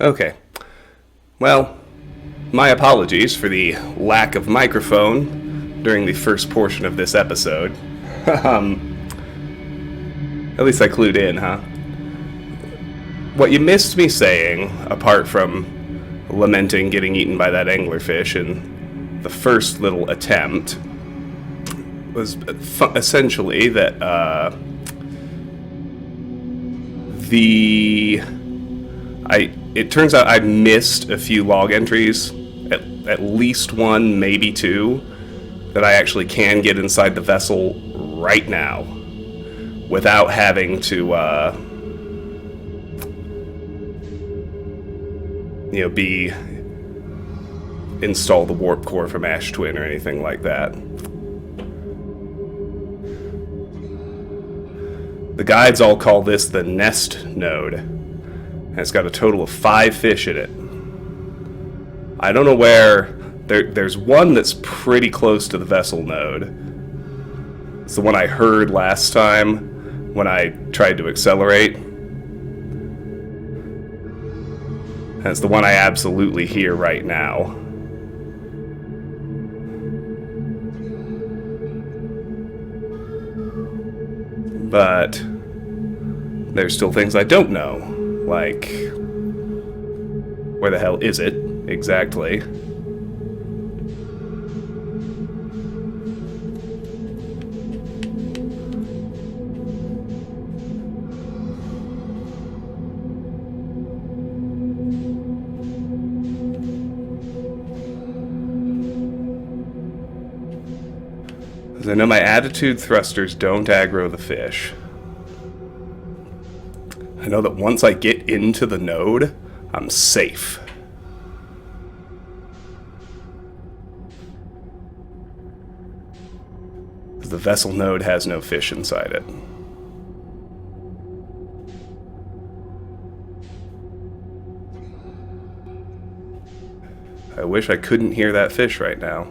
Okay. Well, my apologies for the lack of microphone during the first portion of this episode. um, at least I clued in, huh? What you missed me saying, apart from lamenting getting eaten by that anglerfish in the first little attempt, was essentially that it turns out I missed a few log entries, at least one, maybe two, that I actually can get inside the vessel right now without having to, install the warp core from Ash Twin or anything like that. The guides all call this the nest node, and it's got a total of 5 fish in it. I don't know where. There's one that's pretty close to the vessel node. It's the one I heard last time when I tried to accelerate. And it's the one I absolutely hear right now. But there's still things I don't know, like where the hell is it exactly? Because I know my attitude thrusters don't aggro the fish. I know that once I get into the node, I'm safe. Because the vessel node has no fish inside it. I wish I couldn't hear that fish right now.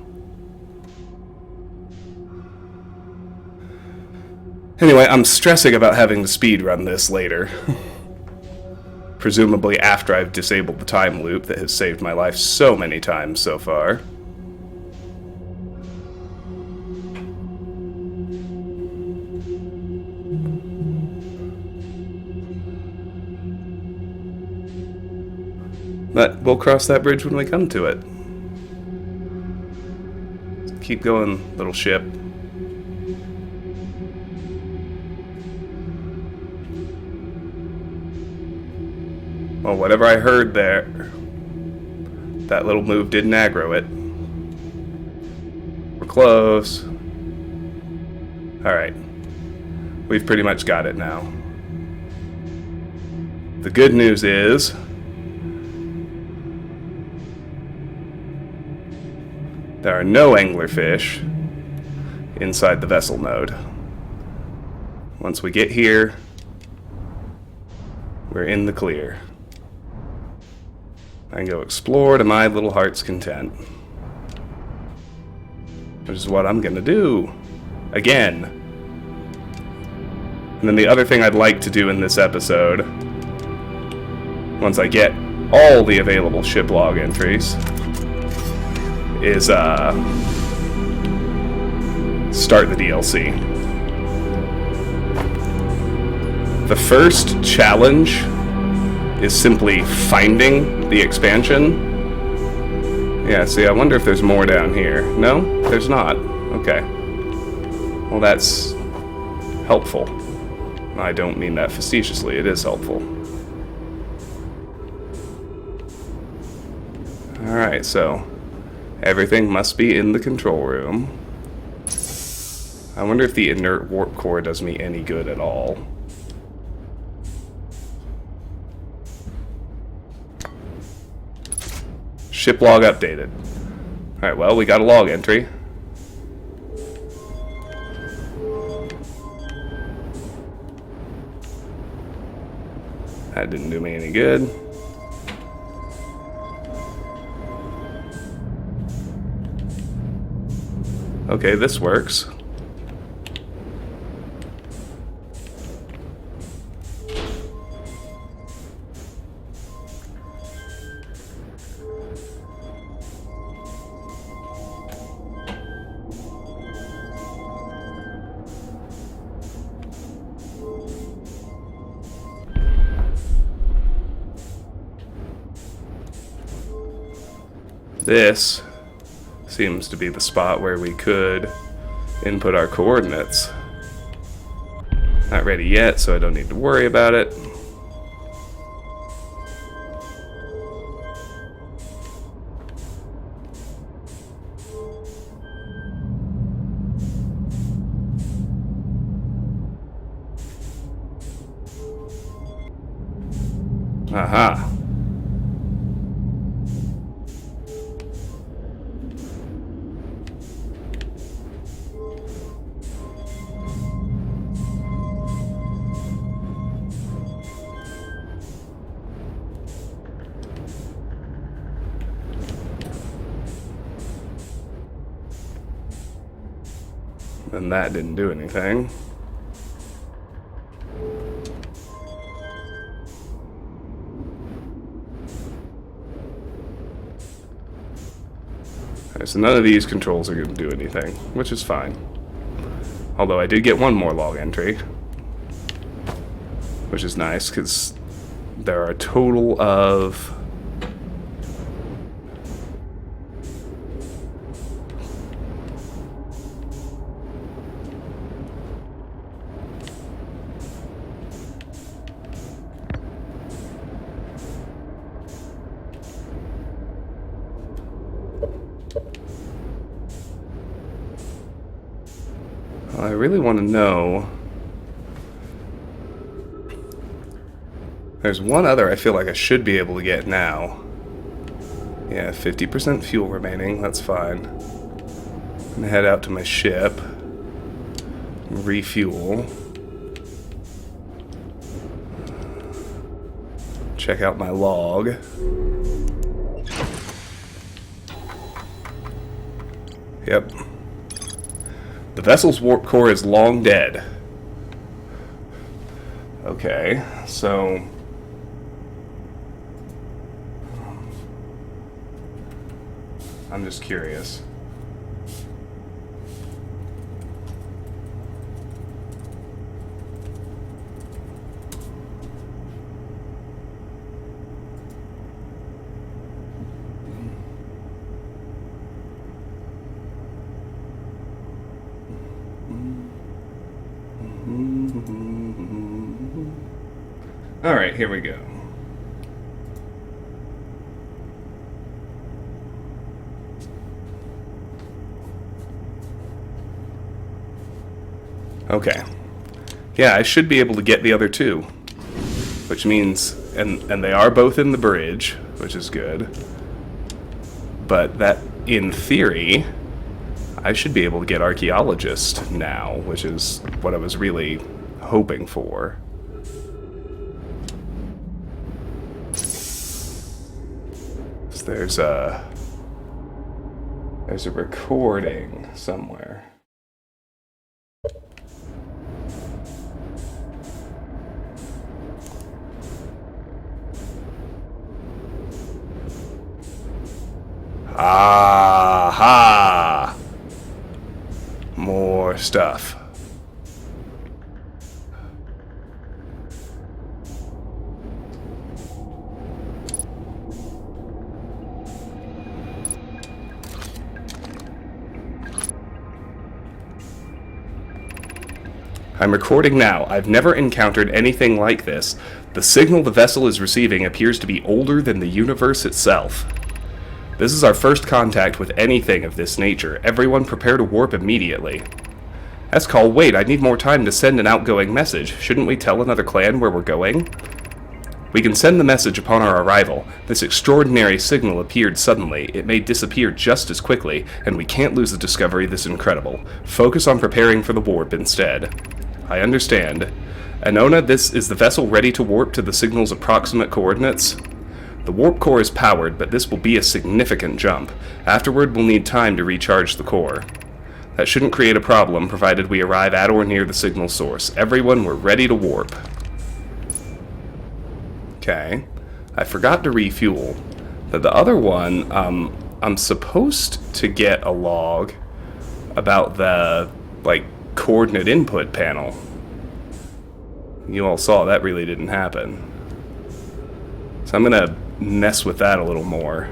Anyway, I'm stressing about having to speedrun this later. Presumably after I've disabled the time loop that has saved my life so many times so far. But we'll cross that bridge when we come to it. Keep going, little ship. Well, whatever I heard there, that little move didn't aggro it. We're close. Alright. We've pretty much got it now. The good news is there are no anglerfish inside the vessel node. Once we get here, we're in the clear. I can go explore to my little heart's content. Which is what I'm gonna do. Again. And then the other thing I'd like to do in this episode, once I get all the available ship log entries, is start the DLC. The first challenge is simply finding the expansion. Yeah, see, I wonder if there's more down here. No? There's not. Okay. Well, that's helpful. I don't mean that facetiously. It is helpful. Alright, so everything must be in the control room. I wonder if the inert warp core does me any good at all. Ship log updated. Alright, well, we got a log entry. That didn't do me any good. Okay, this works. This seems to be the spot where we could input our coordinates. Not ready yet, so I don't need to worry about it. Aha. And that didn't do anything. Alright, so none of these controls are going to do anything, which is fine. Although I did get one more log entry, which is nice, because there are a total of... I really want to know... There's one other I feel like I should be able to get now. Yeah, 50% fuel remaining, that's fine. I'm gonna head out to my ship. Refuel. Check out my log. Yep. The vessel's warp core is long dead. Okay, so... I'm just curious. Alright, here we go. Okay. Yeah, I should be able to get the other two. Which means... And they are both in the bridge, which is good. But that, in theory, I should be able to get Archaeologist now, which is what I was really hoping for. So there's a recording somewhere. Aha! More stuff. I'm recording now. I've never encountered anything like this. The signal the vessel is receiving appears to be older than the universe itself. This is our first contact with anything of this nature. Everyone prepare to warp immediately. Escall, wait, I need more time to send an outgoing message. Shouldn't we tell another clan where we're going? We can send the message upon our arrival. This extraordinary signal appeared suddenly. It may disappear just as quickly, and we can't lose the discovery this incredible. Focus on preparing for the warp instead. I understand. Anona, this is the vessel ready to warp to the signal's approximate coordinates? The warp core is powered, but this will be a significant jump. Afterward, we'll need time to recharge the core. That shouldn't create a problem, provided we arrive at or near the signal source. Everyone, we're ready to warp. Okay. I forgot to refuel. But the other one, I'm supposed to get a log about the, coordinate input panel. You all saw that really didn't happen. So I'm gonna mess with that a little more.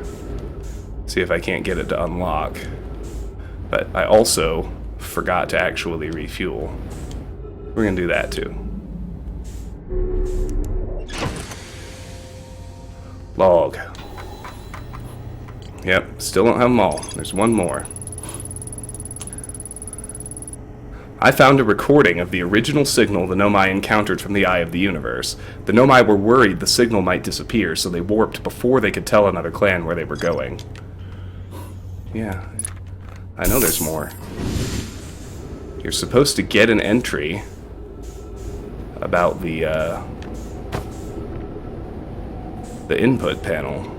See if I can't get it to unlock. But I also forgot to actually refuel. We're gonna do that too. Log. Yep, still don't have them all. There's one more. I found a recording of the original signal the Nomai encountered from the Eye of the Universe. The Nomai were worried the signal might disappear, so they warped before they could tell another clan where they were going. Yeah, I know there's more. You're supposed to get an entry about the input panel.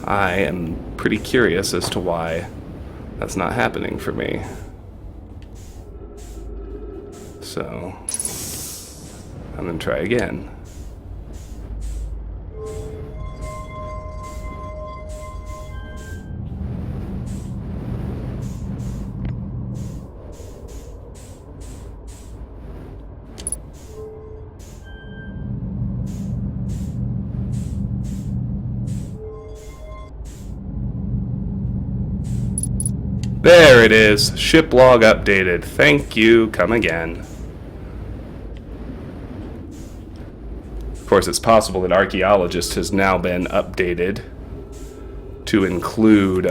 I am pretty curious as to why that's not happening for me. So, I'm gonna try again. There it is. Ship log updated. Thank you. Come again. Of course, it's possible that Archaeologist has now been updated to include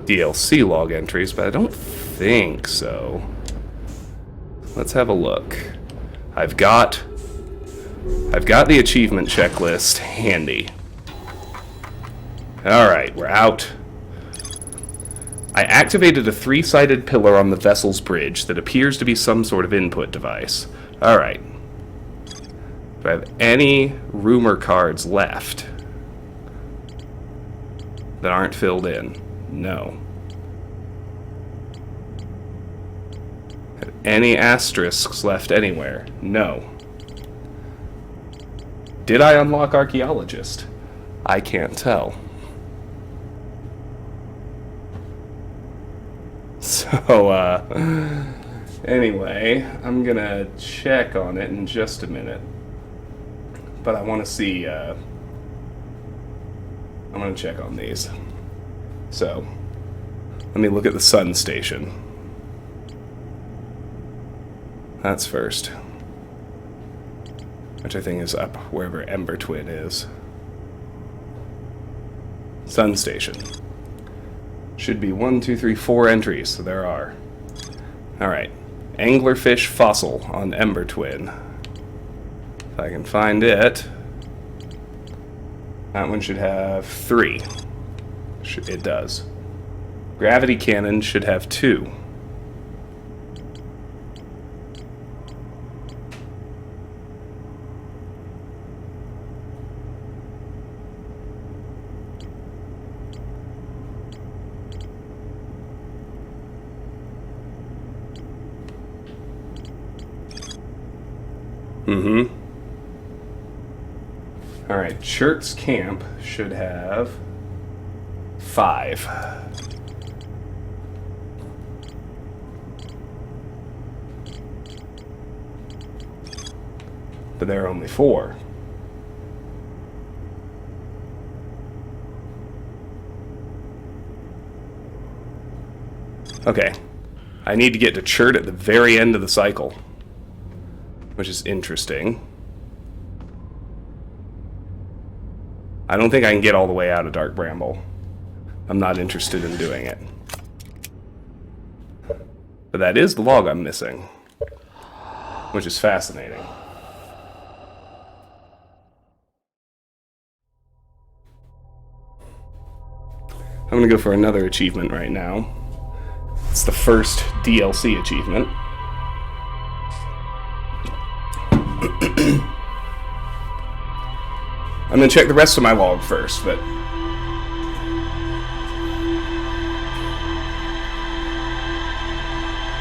DLC log entries, but I don't think so. Let's have a look. I've got the achievement checklist handy. Alright, we're out. I activated a 3-sided pillar on the vessel's bridge that appears to be some sort of input device. Alright. Do I have any rumor cards left that aren't filled in? No. Have any asterisks left anywhere? No. Did I unlock Archaeologist? I can't tell. So, anyway, I'm gonna check on it in just a minute. But I want to see, I'm gonna check on these. So, let me look at the sun station. That's first. Which I think is up wherever Ember Twin is. Sun station. Should be 1, 2, 3, 4 entries, so there are. Alright. Anglerfish fossil on Ember Twin. If I can find it. That one should have 3. It does. Gravity cannon should have 2. Mm-hmm. Alright, Shirt's Camp should have 5. But there are only 4. Okay. I need to get to Chert at the very end of the cycle, which is interesting. I don't think I can get all the way out of Dark Bramble. I'm not interested in doing it. But that is the log I'm missing, which is fascinating. I'm gonna go for another achievement right now. It's the first DLC achievement. I'm gonna check the rest of my log first, but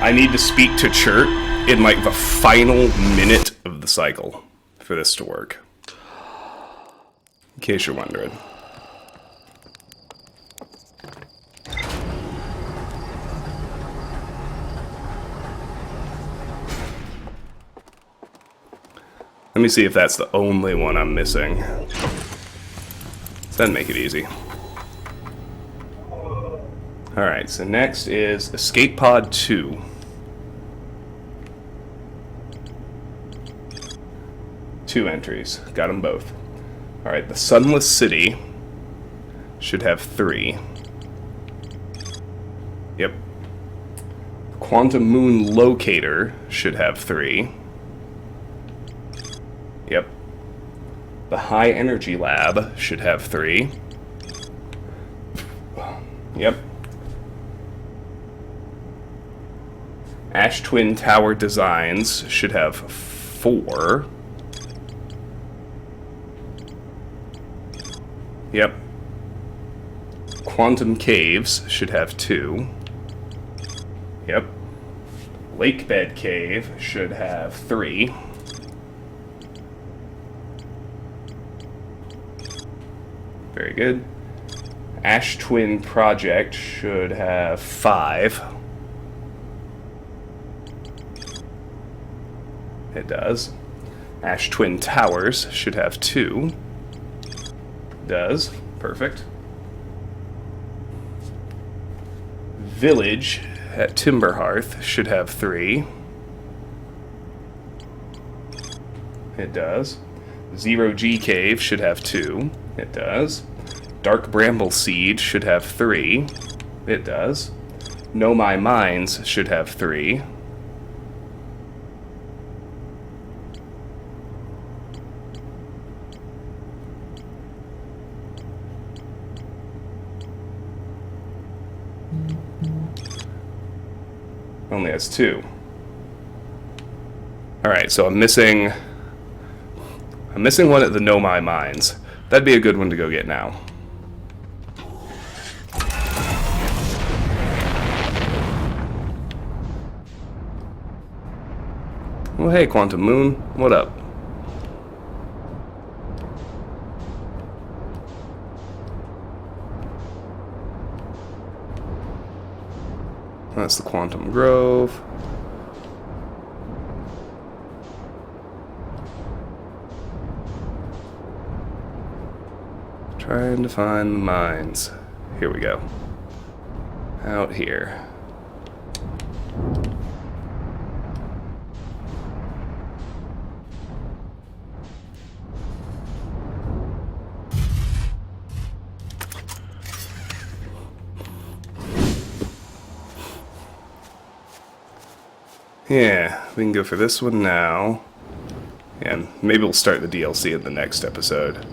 I need to speak to Chert in like the final minute of the cycle for this to work. In case you're wondering. Let me see if that's the only one I'm missing. That'd make it easy. Alright, so next is Escape Pod 2. Two entries. Got them both. Alright, the Sunless City should have 3. Yep. Quantum Moon Locator should have 3. Yep. The High Energy Lab should have 3. Yep. Ash Twin Tower Designs should have 4. Yep. Quantum Caves should have 2. Yep. Lakebed Cave should have 3. Very good. Ash Twin Project should have 5. It does. Ash Twin Towers should have 2. Does. Perfect. Village at Timberhearth should have 3. It does. Zero G Cave should have 2. It does. Dark Bramble Seed should have 3. It does. Know My Mines should have 3. Only has 2. Alright, so I'm missing one at the Know My Mines. That'd be a good one to go get now. Well, hey, Quantum Moon. What up? That's the Quantum Grove. Trying to find the mines. Here we go. Out here. Yeah, we can go for this one now. And maybe we'll start the DLC in the next episode.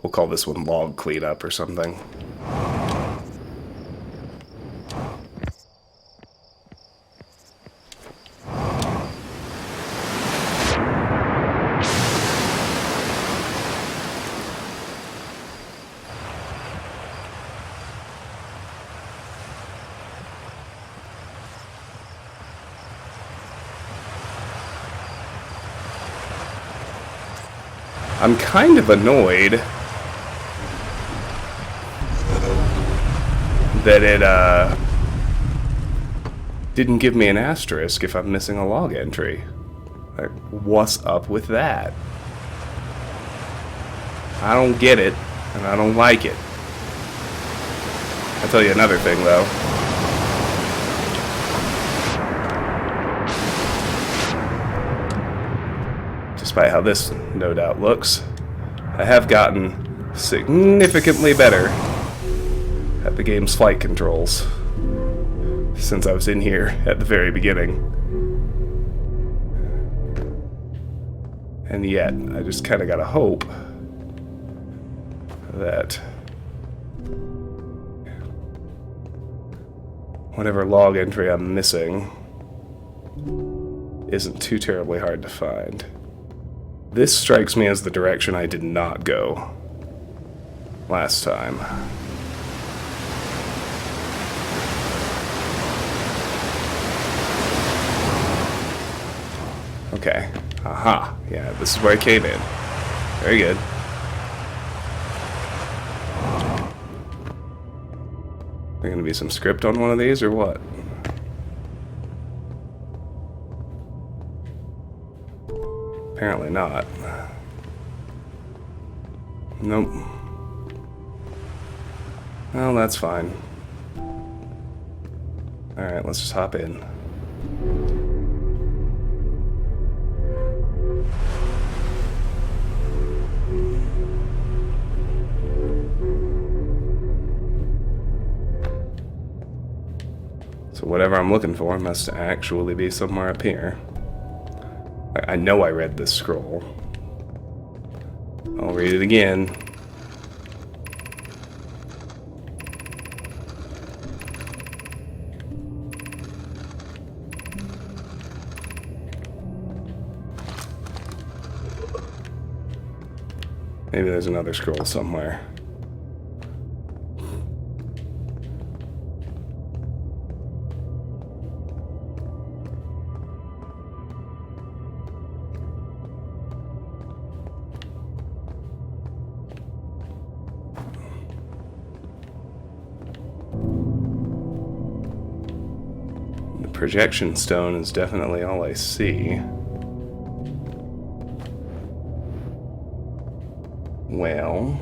We'll call this one Log Cleanup or something. I'm kind of annoyed that it didn't give me an asterisk if I'm missing a log entry. Like, what's up with that? I don't get it, and I don't like it. I'll tell you another thing, though. Despite how this, no doubt, looks, I have gotten significantly better at the game's flight controls since I was in here at the very beginning. And yet, I just kind of gotta hope that whatever log entry I'm missing isn't too terribly hard to find. This strikes me as the direction I did not go last time. Okay. Aha. Yeah, this is where I came in. Very good. There gonna be some script on one of these or what? Apparently not. Nope. Well, that's fine. Alright, let's just hop in. So whatever I'm looking for must actually be somewhere up here. I know I read this scroll. I'll read it again. Maybe there's another scroll somewhere. The projection stone is definitely all I see. Well...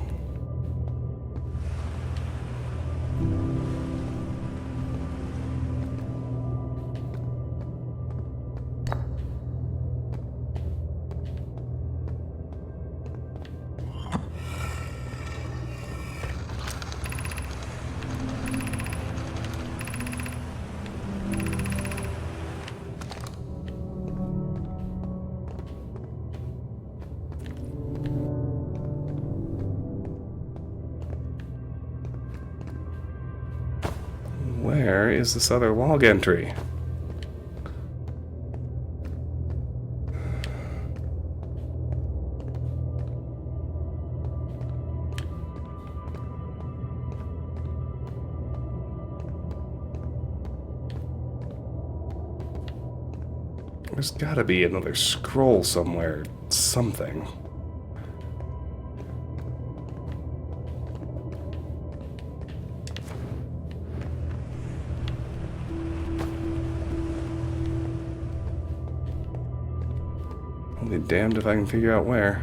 where is this other log entry? There's gotta be another scroll somewhere, something. I'll be damned if I can figure out where.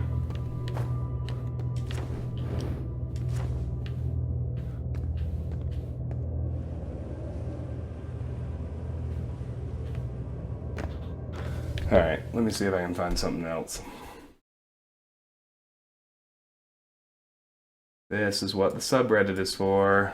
Alright, let me see if I can find something else. This is what the subreddit is for.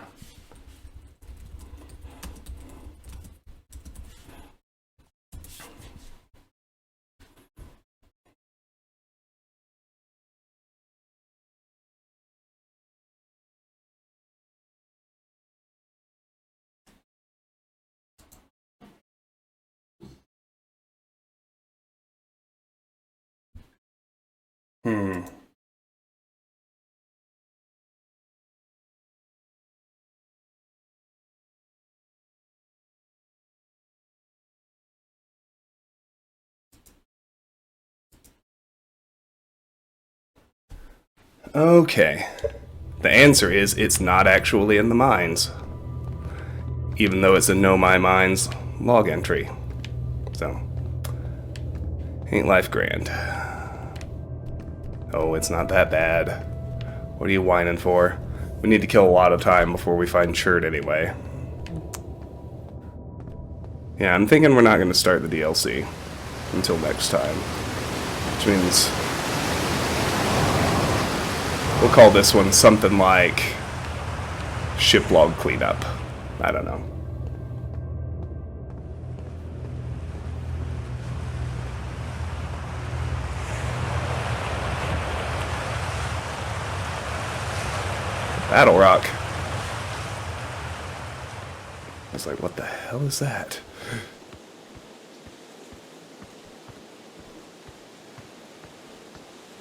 Okay. The answer is it's not actually in the mines. Even though it's a Know My Mines log entry. So, ain't life grand. Oh, it's not that bad. What are you whining for? We need to kill a lot of time before we find Chert anyway. Yeah, I'm thinking we're not going to start the DLC until next time. Which means we'll call this one something like Ship Log Cleanup. I don't know. Battle Rock. I was like, what the hell is that?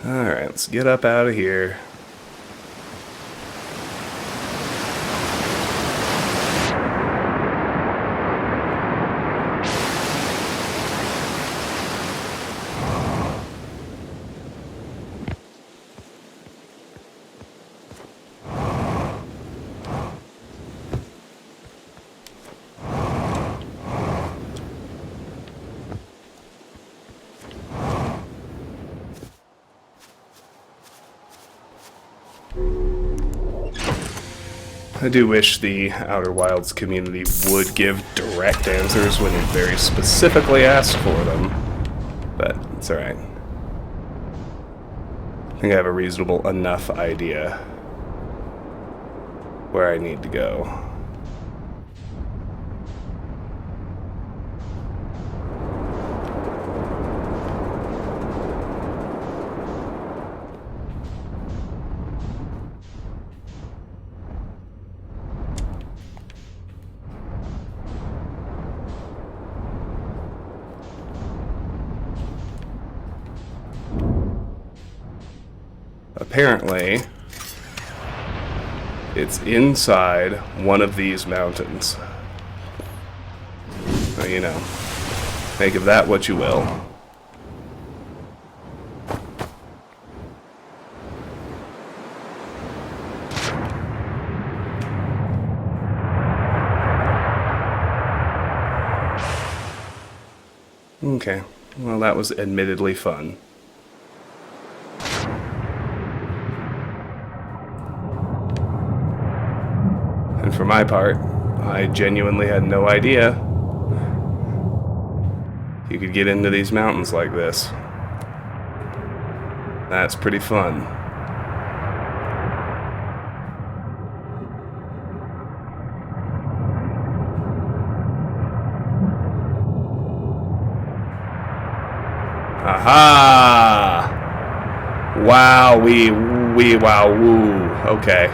Alright, let's get up out of here. I do wish the Outer Wilds community would give direct answers when it very specifically asks for them, but it's alright. I think I have a reasonable enough idea where I need to go. Apparently, it's inside one of these mountains. Well, you know, make of that what you will. Okay, well, that was admittedly fun. And for my part, I genuinely had no idea you could get into these mountains like this. That's pretty fun. Aha! Wow, wow, woo. Okay.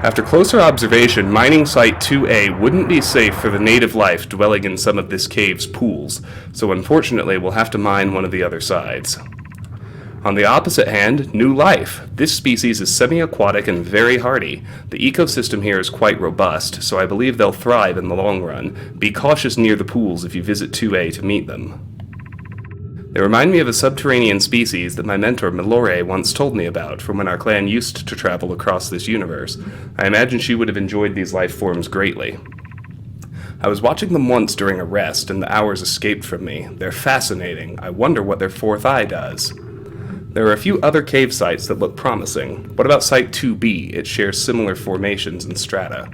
After closer observation, mining site 2A wouldn't be safe for the native life dwelling in some of this cave's pools, so unfortunately we'll have to mine one of the other sides. On the opposite hand, new life. This species is semi-aquatic and very hardy. The ecosystem here is quite robust, so I believe they'll thrive in the long run. Be cautious near the pools if you visit 2A to meet them. They remind me of a subterranean species that my mentor Milore once told me about from when our clan used to travel across this universe. I imagine she would have enjoyed these life forms greatly. I was watching them once during a rest, and the hours escaped from me. They're fascinating. I wonder what their fourth eye does. There are a few other cave sites that look promising. What about Site 2B? It shares similar formations and strata.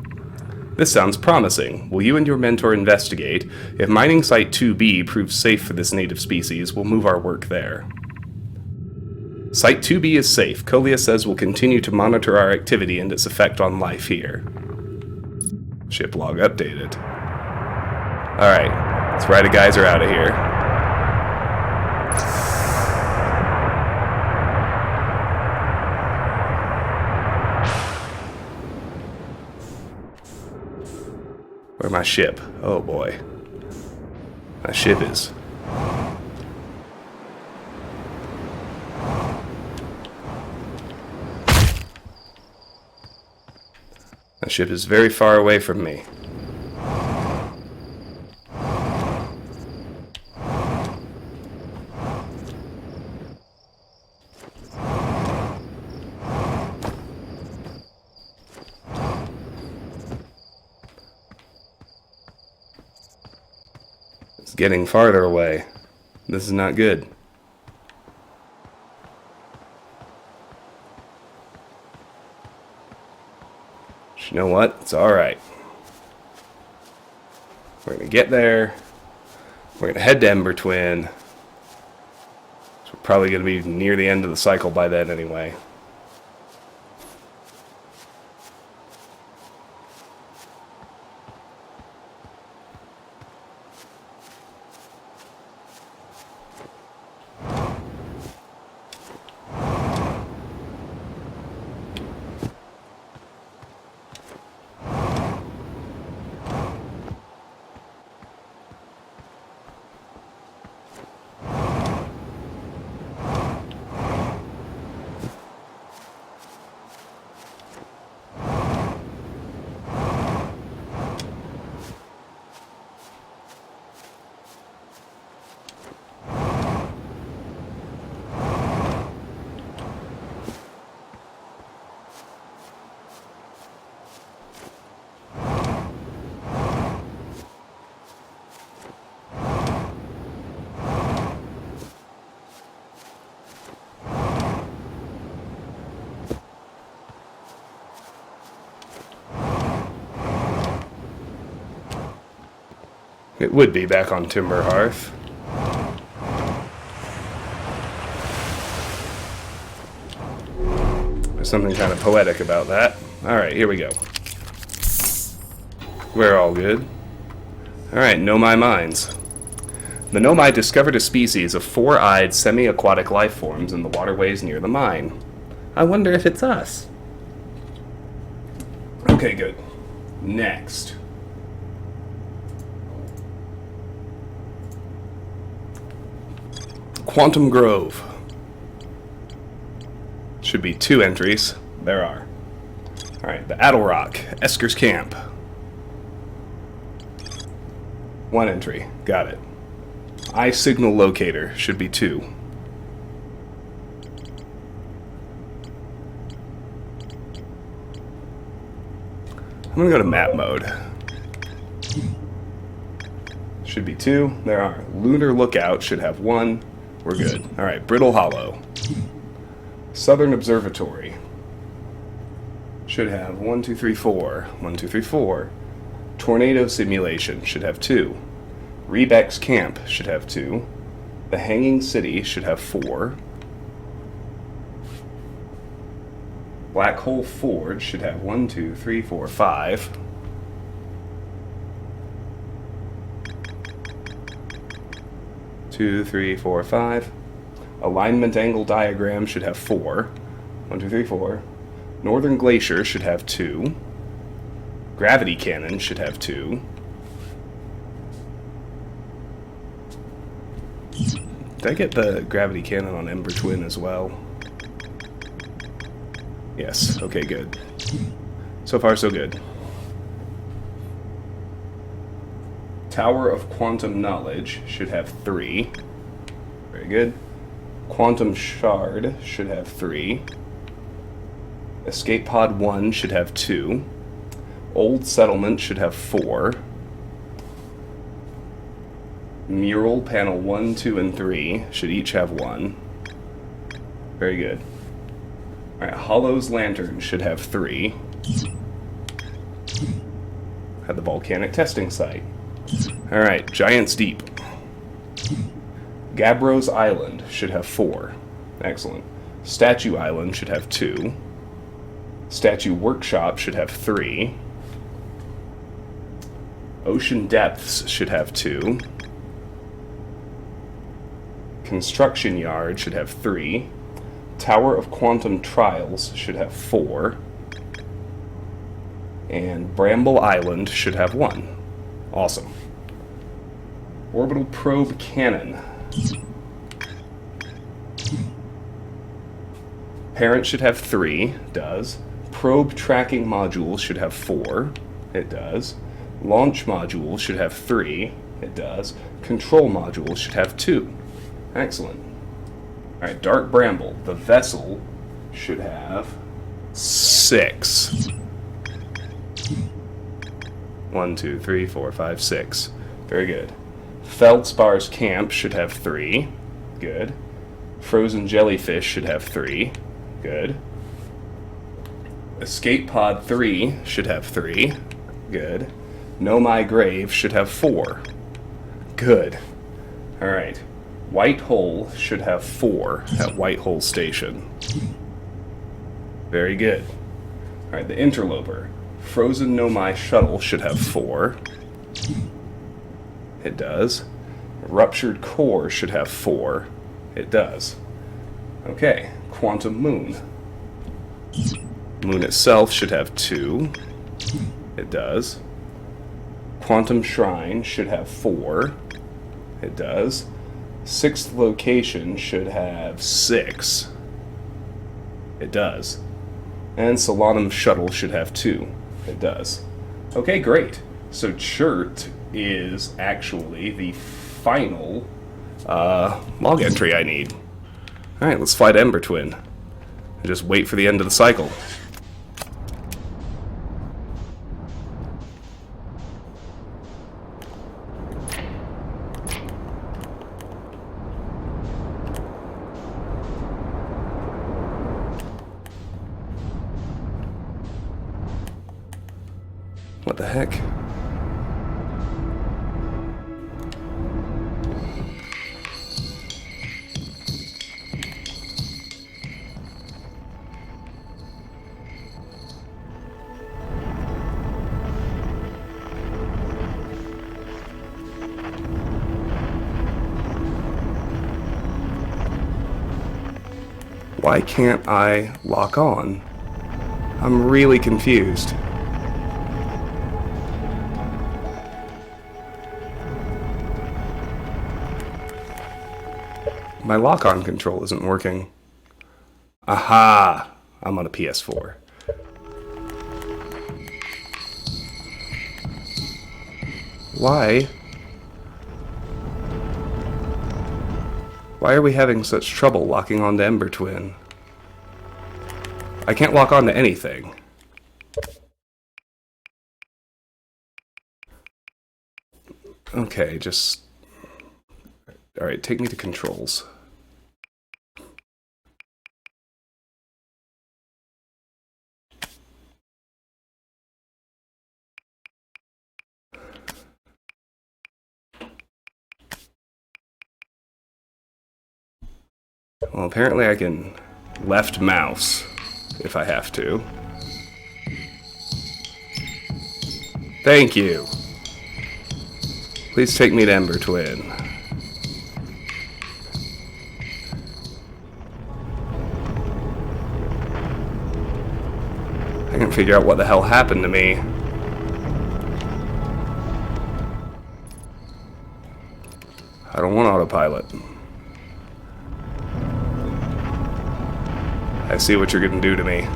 This sounds promising. Will you and your mentor investigate? If mining Site 2B proves safe for this native species, we'll move our work there. Site 2B is safe. Colia says we'll continue to monitor our activity and its effect on life here. Ship log updated. Alright, let's ride a geyser out of here. Where's my ship? Oh boy. My ship is. My ship is very far away from me. It's getting farther away. This is not good. But you know what? It's alright. We're gonna get there. We're gonna head to Ember Twin. So we're probably gonna be near the end of the cycle by then anyway. It would be back on Timber Hearth. There's something kind of poetic about that. Alright, here we go. We're all good. Alright, Nomai Mines. The Nomai discovered a species of four-eyed semi-aquatic life forms in the waterways near the mine. I wonder if it's us. Okay, good. Next. Quantum Grove. Should be 2 entries. There are. Alright, the Addle Rock, Esker's Camp. 1 entry. Got it. Eye Signal Locator. Should be 2. I'm gonna go to map mode. Should be 2. There are. Lunar Lookout should have 1. We're good. Alright, Brittle Hollow. Southern Observatory. Should have 1, 2, 3, 4. 1, 2, 3, 4. Tornado Simulation should have 2. Rebeck's Camp should have 2. The Hanging City should have 4. Black Hole Forge should have 1, 2, 3, 4, 5. Two, 3, 4, 5. Alignment Angle Diagram should have 4. 1, 2, 3, 4. Northern Glacier should have 2. Gravity Cannon should have 2. Did I get the Gravity Cannon on Ember Twin as well? Yes, okay, good. So far, so good. Tower of Quantum Knowledge should have 3. Very good. Quantum Shard should have 3. Escape Pod 1 should have 2. Old Settlement should have 4. Mural Panel 1, 2, and 3 should each have 1. Very good. Alright, Hollow's Lantern should have 3. Had the Volcanic Testing Site. Alright, Giant's Deep. Gabbro's Island should have 4. Excellent. Statue Island should have 2. Statue Workshop should have 3. Ocean Depths should have 2. Construction Yard should have 3. Tower of Quantum Trials should have 4. And Bramble Island should have 1. Awesome. Orbital Probe Cannon. Parent should have 3. Does. Probe Tracking Module should have 4. It does. Launch Module should have 3. It does. Control Module should have 2. Excellent. Alright, Dark Bramble. The vessel should have 6. 1, 2, 3, 4, 5, 6. Very good. Feldspar's Camp should have 3. Good. Frozen Jellyfish should have 3. Good. Escape Pod 3 should have 3. Good. Nomai Grave should have 4. Good. Alright. White Hole should have 4 at White Hole Station. Very good. Alright, the Interloper. Frozen Nomai Shuttle should have 4. It does. Ruptured Core should have 4. It does. Okay, Quantum Moon. Moon itself should have 2. It does. Quantum Shrine should have 4. It does. Sixth Location should have 6. It does. And Solanum Shuttle should have 2. It does. Okay, great. So Chert is actually the final log entry I need. Alright, let's fly to Ember Twin. And just wait for the end of the cycle. What the heck? Why can't I lock on? I'm really confused. My lock-on control isn't working. Aha! I'm on a PS4. Why? Why are we having such trouble locking onto Ember Twin? I can't lock onto anything. Okay, just... Alright, take me to controls. Well, apparently I can left mouse if I have to. Thank you. Please take me to Ember Twin. I can't figure out what the hell happened to me. I don't want autopilot. I see what you're gonna do to me.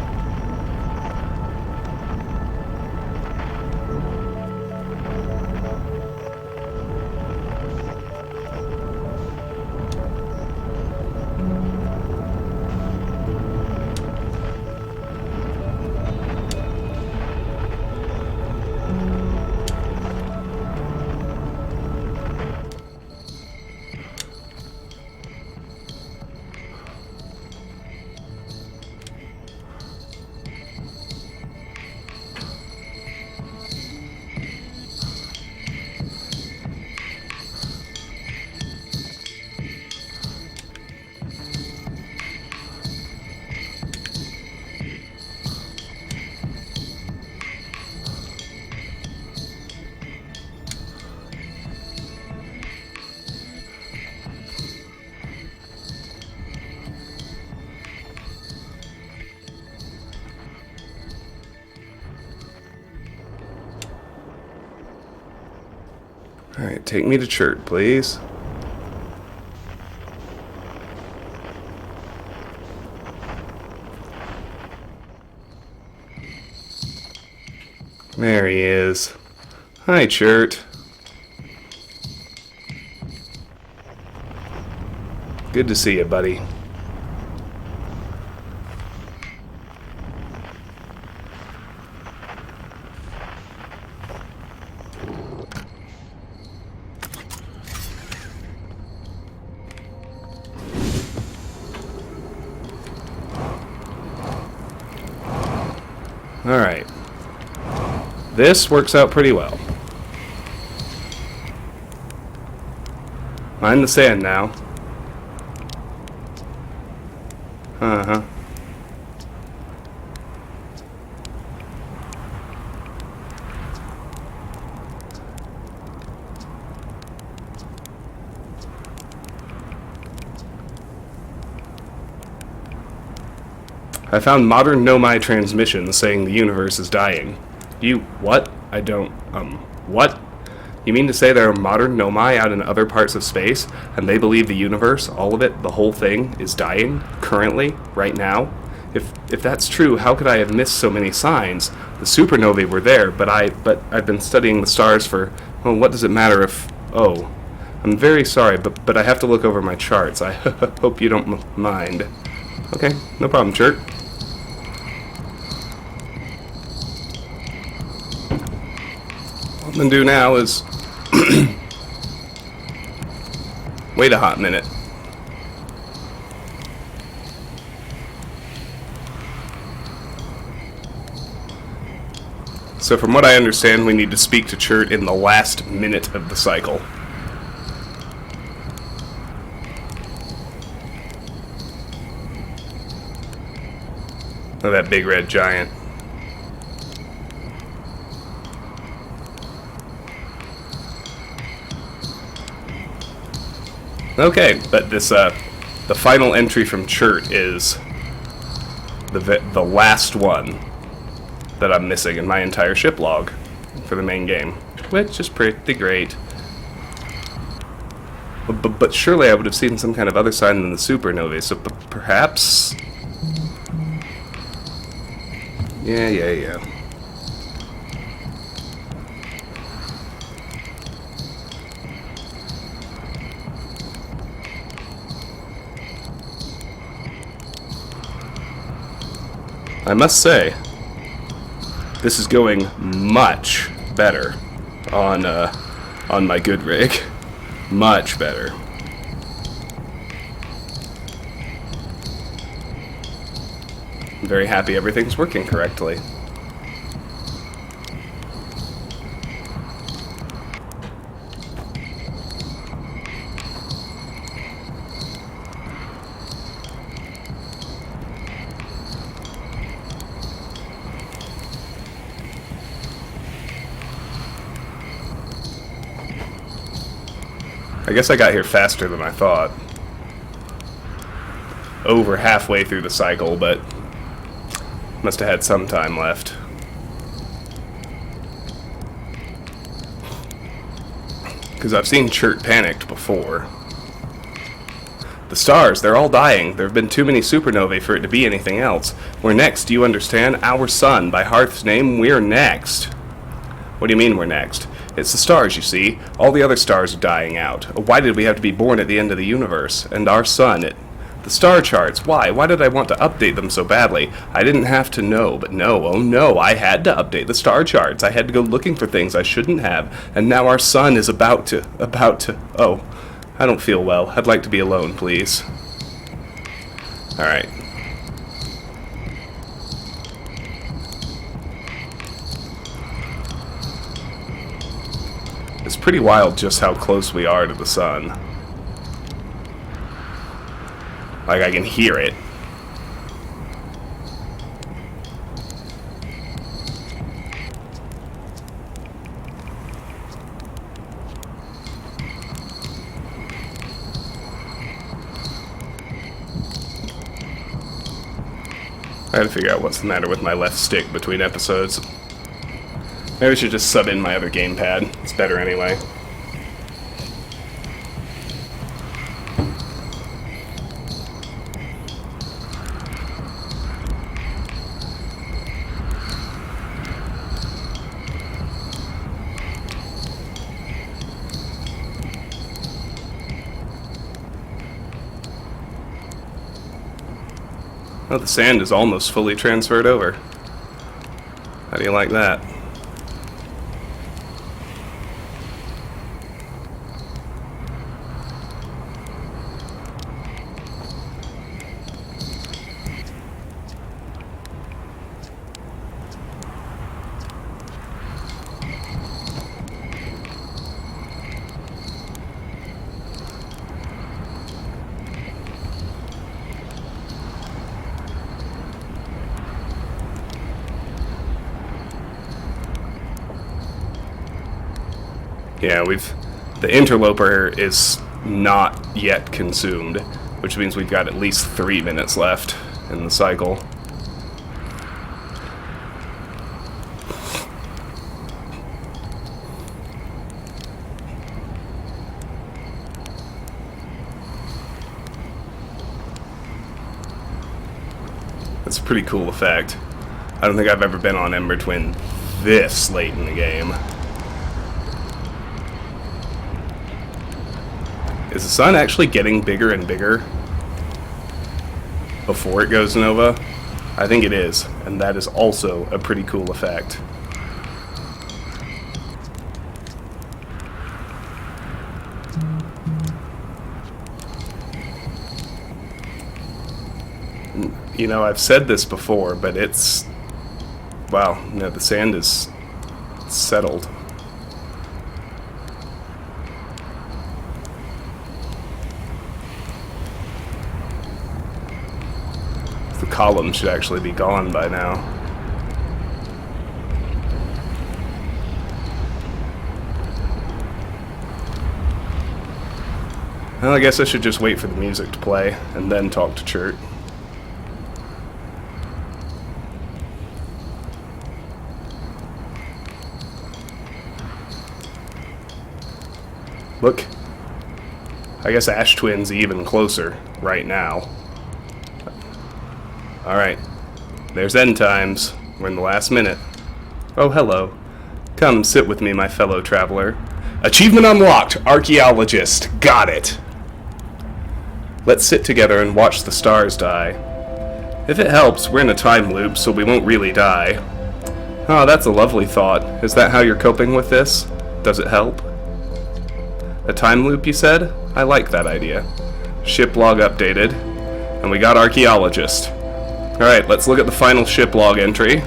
Alright, take me to church, please. There he is. Hi, Chert. Good to see you, buddy. Alright. This works out pretty well. Mind the sand now. Uh-huh. I found modern Nomai transmissions saying the universe is dying. You, what? I don't, what? You mean to say there are modern Nomai out in other parts of space, and they believe the universe, all of it, the whole thing, is dying, currently, right now? If that's true, how could I have missed so many signs? The supernovae were there, but I've been studying the stars for, well, what does it matter if, oh. I'm very sorry, but I have to look over my charts. I hope you don't mind. Okay, no problem, Chert. What I'm gonna do now is wait a hot minute. So from what I understand, we need to speak to Chert in the last minute of the cycle. Oh, that big red giant. Okay, but this, the final entry from Chert is the last one that I'm missing in my entire ship log for the main game, which is pretty great. But surely I would have seen some kind of other sign than the supernovae, so perhaps... Yeah. I must say, this is going much better on my good rig. Much better. I'm very happy everything's working correctly. I guess I got here faster than I thought. Over halfway through the cycle, but must have had some time left. Because I've seen Chert panicked before. The stars, they're all dying. There have been too many supernovae for it to be anything else. We're next, do you understand? Our sun, by Hearth's name, we're next. What do you mean we're next? It's the stars, you see. All the other stars are dying out. Why did we have to be born at the end of the universe? And our sun, the star charts, why? Why did I want to update them so badly? I didn't have to know, but no, oh no, I had to update the star charts. I had to go looking for things I shouldn't have, and now our sun is about to, oh, I don't feel well. I'd like to be alone, please. Alright. It's pretty wild just how close we are to the sun. Like, I can hear it. I gotta figure out what's the matter with my left stick between episodes. Maybe I should just sub in my other gamepad. It's better anyway. Oh, the sand is almost fully transferred over. How do you like that? Yeah, the interloper is not yet consumed, which means we've got at least 3 minutes left in the cycle. That's a pretty cool effect. I don't think I've ever been on Ember Twin this late in the game. Is the sun actually getting bigger and bigger before it goes nova? I think it is, and that is also a pretty cool effect. You know, I've said this before, but it's... wow, no, the sand is settled. The column should actually be gone by now. Well, I guess I should just wait for the music to play and then talk to Chert. Look. I guess Ash Twin's even closer right now. Alright. There's end times. We're in the last minute. Oh, hello. Come sit with me, my fellow traveler. Achievement unlocked! Archaeologist. Got it! Let's sit together and watch the stars die. If it helps, we're in a time loop, so we won't really die. Oh, that's a lovely thought. Is that how you're coping with this? Does it help? A time loop, you said? I like that idea. Ship log updated. And we got Archaeologist. Alright, let's look at the final ship log entry.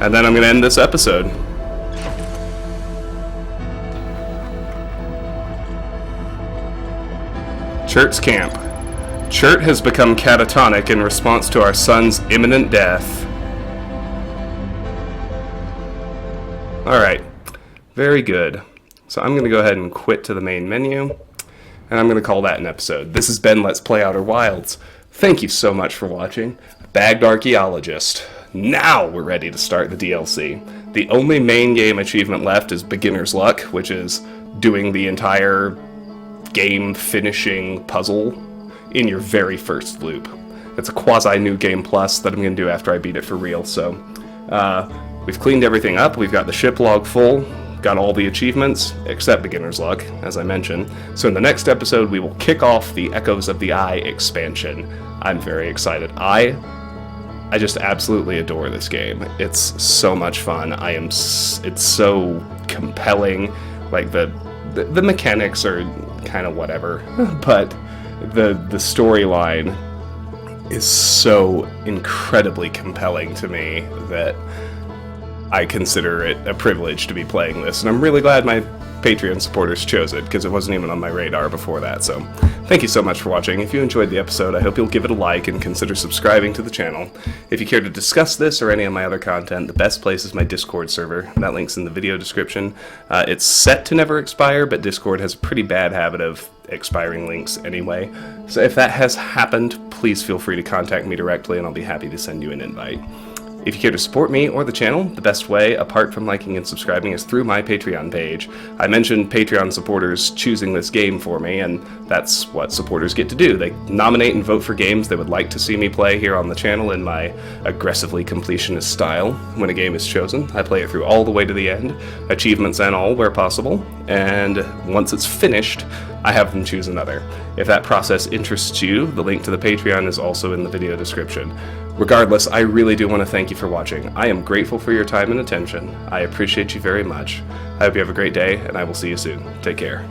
And then I'm going to end this episode. Chert's camp. Chert has become catatonic in response to our son's imminent death. Alright, very good. So I'm going to go ahead and quit to the main menu, and I'm going to call that an episode. This has been Let's Play Outer Wilds. Thank you so much for watching. Bagged Archaeologist. Now we're ready to start the DLC. The only main game achievement left is Beginner's Luck, which is doing the entire game finishing puzzle in your very first loop. It's a quasi-new game plus that I'm going to do after I beat it for real, so we've cleaned everything up, we've got the ship log full, got all the achievements, except Beginner's Luck, as I mentioned. So in the next episode, we will kick off the Echoes of the Eye expansion. I'm very excited. I just absolutely adore this game. It's so much fun. It's so compelling. Like, the mechanics are kind of whatever, but the storyline is so incredibly compelling to me that I consider it a privilege to be playing this, and I'm really glad my Patreon supporters chose it, because it wasn't even on my radar before that. So thank you so much for watching. If you enjoyed the episode, I hope you'll give it a like and consider subscribing to the channel. If you care to discuss this or any of my other content, the best place is my Discord server. That link's in the video description. It's set to never expire, but Discord has a pretty bad habit of expiring links anyway. So if that has happened, please feel free to contact me directly and I'll be happy to send you an invite. If you care to support me or the channel, the best way, apart from liking and subscribing, is through my Patreon page. I mentioned Patreon supporters choosing this game for me, and that's what supporters get to do. They nominate and vote for games they would like to see me play here on the channel in my aggressively completionist style. When a game is chosen, I play it through all the way to the end, achievements and all where possible, and once it's finished, I have them choose another. If that process interests you, the link to the Patreon is also in the video description. Regardless, I really do want to thank you for watching. I am grateful for your time and attention. I appreciate you very much. I hope you have a great day, and I will see you soon. Take care.